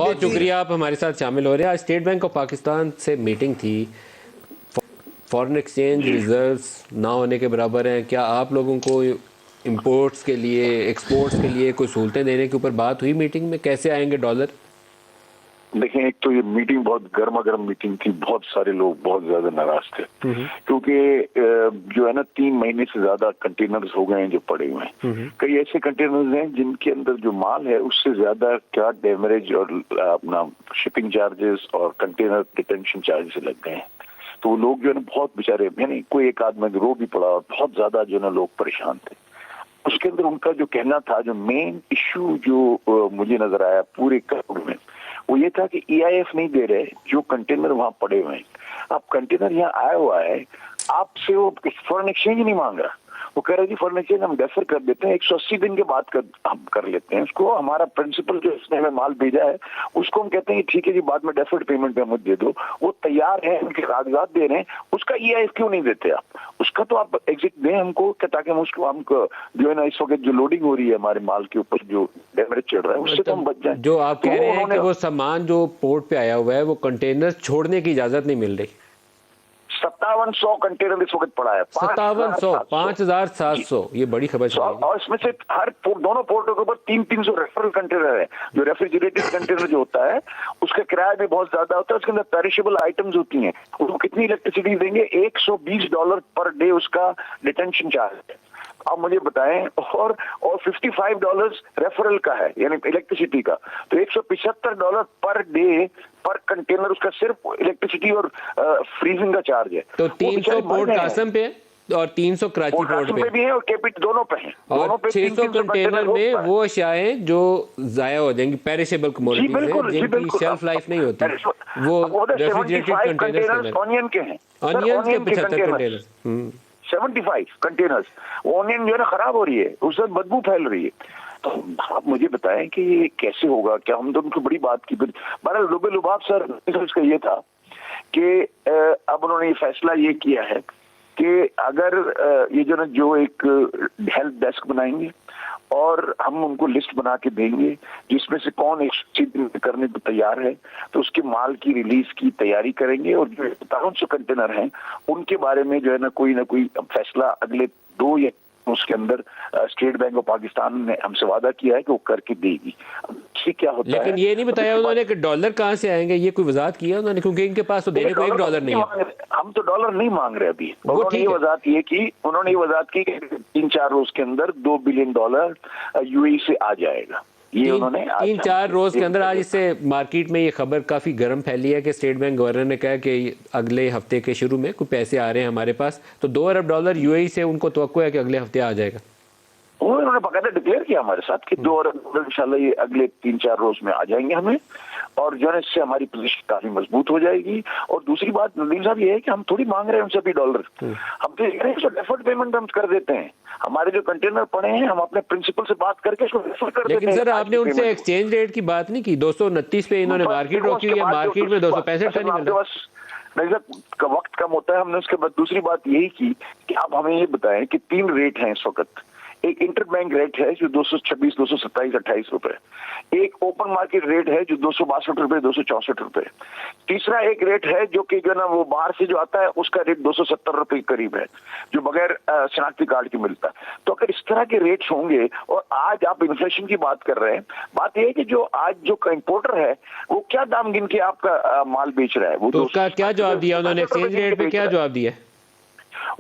बहुत शुक्रिया, आप हमारे साथ शामिल हो रहे हैं। आज स्टेट बैंक ऑफ पाकिस्तान से मीटिंग थी। फॉरेन एक्सचेंज रिजर्व्स ना होने के बराबर हैं। क्या आप लोगों को इंपोर्ट्स के लिए, एक्सपोर्ट्स के लिए कोई सहूलतें देने के ऊपर बात हुई मीटिंग में? कैसे आएंगे डॉलर? देखें, एक तो ये मीटिंग बहुत गर्मा गर्म मीटिंग थी। बहुत सारे लोग बहुत ज्यादा नाराज थे क्योंकि जो है ना 3 महीने से ज्यादा कंटेनर्स हो गए हैं जो पड़े हुए हैं। कई ऐसे कंटेनर्स हैं जिनके अंदर जो माल है उससे ज्यादा क्या डेमरेज और अपना शिपिंग चार्जेस और कंटेनर डिटेंशन चार्जेस लग गए हैं। तो वो लोग जो है ना बहुत बेचारे, यानी कोई एक आदमी रो भी पड़ा और बहुत ज्यादा जो है ना लोग परेशान थे। उसके अंदर उनका जो कहना था, जो मेन इश्यू जो मुझे नजर आया पूरे करोड़ में, वो ये था कि EIF नहीं दे रहे जो कंटेनर वहां पड़े हुए हैं। अब कंटेनर यहाँ आया हुआ है, आपसे वो फॉरेन एक्सचेंज नहीं मांग रहा। वो कह रहे जी फॉरेन एक्सचेंज हम डेफर कर देते हैं, 180 दिन के बाद हम कर लेते हैं उसको। हमारा प्रिंसिपल जो इसने हमें माल भेजा है उसको हम कहते हैं कि ठीक है जी बाद में डेफर्ड पेमेंट पे हमें दे दो। वो तैयार है, उनके कागजात दे रहे हैं, उसका EIF क्यों नहीं देते आप? उसका तो आप एग्जिट दें हमको, ताकि हम उसको जो है ना इस वक्त जो लोडिंग हो रही है हमारे माल के ऊपर, जो डैमेज चल रहा है, उससे तो हम बच जाए। जो आप कह रहे हैं कि वो सामान जो पोर्ट पे आया हुआ है वो कंटेनर छोड़ने की इजाजत नहीं मिल रही। 5700 कंटेनर इस वक्त पड़ा है। 5700, 5700, ये बड़ी खबर है। और इसमें से हर दोनों पोर्टों के ऊपर 300 रेफरल कंटेनर है। जो रेफ्रिजरेटेड कंटेनर जो होता है उसका किराया भी बहुत ज्यादा होता है। उसके अंदर पेरिशेबल आइटम्स होती हैं। वो कितनी इलेक्ट्रिसिटी देंगे? $120 पर डे उसका डिटेंशन चार्ज है। अब मुझे बताएं, और $55 रेफरल का है, यानी इलेक्ट्रिसिटी का। तो $175 पर डे पर कंटेनर उसका सिर्फ इलेक्ट्रिसिटी और फ्रीजिंग का चार्ज है। तो 300 पोर्ट कासम पे और 300 कराची पोर्ट पे भी है और कैपिट दोनों पे है। और 600 कंटेनर में वो अशियाएं जो जाया हो जाएंगी, पेरिशेबल कमोडिटीज हैं जिनकी शेल्फ लाइफ नहीं होती, वो रेफ्रिजरेटेड कंटेनर्स ऑनियन के हैं। ऑनियंस के 75 कंटेनर 75 कंटेनर्स। ऑनियन जो है ना खराब हो रही है, उससे बदबू फैल रही है। तो आप मुझे बताएं कि ये कैसे होगा? क्या हम तो उनको बड़ी बात की। बहरहाल रुबे लुबाब सर का ये था कि अब उन्होंने ये फैसला ये किया है कि अगर ये जो ना जो एक हेल्प डेस्क बनाएंगे और हम उनको लिस्ट बना के देंगे जिसमें से कौन एक चीज करने को तैयार है, तो उसके माल की रिलीज की तैयारी करेंगे। और जो 5700 कंटेनर हैं उनके बारे में जो है ना कोई फैसला अगले 2 या उसके अंदर स्टेट बैंक ऑफ पाकिस्तान ने हमसे वादा किया है कि वो करके देगी। ठीक क्या होता लेकिन है? ये नहीं बताया उन्होंने कि डॉलर कहाँ से आएंगे, ये कोई वजाहत किया उन्होंने? क्योंकि इनके पास तो देने को $1 नहीं है। हम तो डॉलर नहीं मांग रहे अभी। उन्होंने ये वजाहत की कि 3-4 रोज के अंदर $2 बिलियन UAE से आ जाएगा। ये उन्होंने 3-4 रोज के अंदर। आज इससे मार्केट में ये खबर काफी गर्म फैली है कि स्टेट बैंक गवर्नर ने कहा कि अगले हफ्ते के शुरू में कुछ पैसे आ रहे हैं हमारे पास, तो $2 अरब UAE से उनको तवक्को है कि अगले हफ्ते आ जाएगा। उन्होंने बाकायदा डिक्लेयर किया हमारे साथ कि $2 अरब इंशाल्लाह ये अगले 3-4 रोज में आ जाएंगे हमें, और जो है इससे हमारी पोजीशन काफी मजबूत हो जाएगी। और दूसरी बात नदीम साहब ये है कि हम थोड़ी मांग रहे हैं उनसे भी डॉलर, हम तो डेफर्ड पेमेंट हम कर देते हैं। हमारे जो कंटेनर पड़े हैं हम अपने प्रिंसिपल से बात करके इसको रेफर कर देते हैं। लेकिन सर आपने उनसे एक्सचेंज रेट की बात नहीं की? 229 पे इन्होंने मार्केट रोकी है, मार्केट में 265 का नहीं मिल रहा। नहीं सर, का वक्त कम होता है। हमने उसके बाद दूसरी बात यही की कि आप हमें ये बताएं कि 3 रेट हैं इस वक्त। एक इंटर बैंक रेट है जो 226, 227, 28 रुपए। एक ओपन मार्केट रेट है जो 262 रुपए, 264 रुपए। तीसरा एक रेट है जो कि जो ना वो बाहर से जो आता है उसका रेट 270 रुपए के करीब है, जो बगैर शनाख्ती कार्ड के मिलता है। तो अगर इस तरह के रेट्स होंगे, और आज आप इन्फ्लेशन की बात कर रहे हैं, बात यह है कि जो आज जो इंपोर्टर है वो क्या दाम गिन के आपका माल बेच रहा है? वो तो उसका क्या जवाब दिया उन्होंने? एक्सचेंज रेट पे क्या जवाब दिया?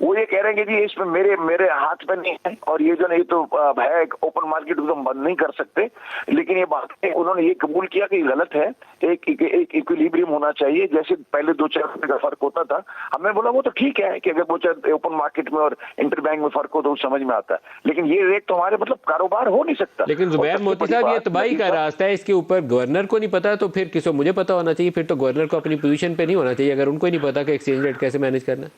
वो ये कह रहे हैं कि जी इसमें मेरे हाथ में नहीं है, और ये जो नहीं तो है ओपन मार्केट को तो हम बंद नहीं कर सकते। लेकिन ये बात है, उन्होंने ये कबूल किया कि गलत है। एक इक्विलिब्रियम होना चाहिए, जैसे पहले 2-4 रुपए का फर्क होता था। हमने बोला वो तो ठीक है कि अगर 2-4 ओपन मार्केट में और इंटर बैंक में फर्क हो तो समझ में आता है, लेकिन ये रेट तो हमारे मतलब कारोबार हो नहीं सकता। लेकिन जुबैर मोती साहब, ये तबाही का रास्ता है, इसके ऊपर गवर्नर को नहीं पता तो फिर किसी मुझे पता होना चाहिए। फिर तो गवर्नर को अपनी पोजीशन पे नहीं होना चाहिए अगर उनको नहीं पता कि एक्सचेंज रेट कैसे मैनेज करना।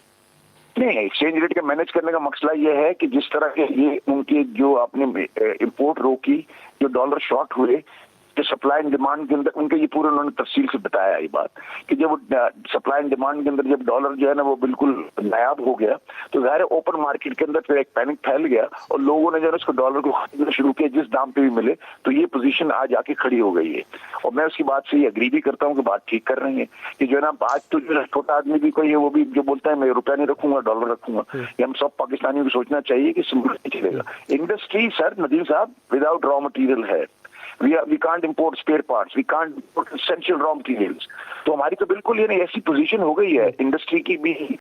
नहीं, एक्सचेंज रेट का मैनेज करने का मसला ये है कि जिस तरह के ये उनके जो आपने इंपोर्ट रोकी, जो डॉलर शॉर्ट हुए, कि सप्लाई एंड डिमांड के अंदर उनके ये पूरे उन्होंने तफसील से बताया ये बात कि जब सप्लाई एंड डिमांड के अंदर जब डॉलर जो है ना वो बिल्कुल नायाब हो गया तो ज़ाहिर ओपन मार्केट के अंदर फिर एक पैनिक फैल गया और लोगों ने जो है उसको डॉलर को खरीदना शुरू किया जिस दाम पे भी मिले। तो ये पोजीशन आज आके खड़ी हो गई है और मैं उसकी बात से एग्री भी करता हूँ कि बात ठीक कर रही है कि जो है ना आज तो जो छोटा आदमी भी कोई है वो भी जो बोलता है मैं रुपया नहीं रखूंगा डॉलर रखूंगा, ये हम सब पाकिस्तानियों को सोचना चाहिए कि नहीं चलेगा। इंडस्ट्री सर नदीम साहब विदाउट रॉ मटेरियल है, we can't import spare parts, we can't import essential raw materials। तो हमारी तो बिल्कुल ये नहीं ऐसी पोजीशन हो गई है इंडस्ट्री की भी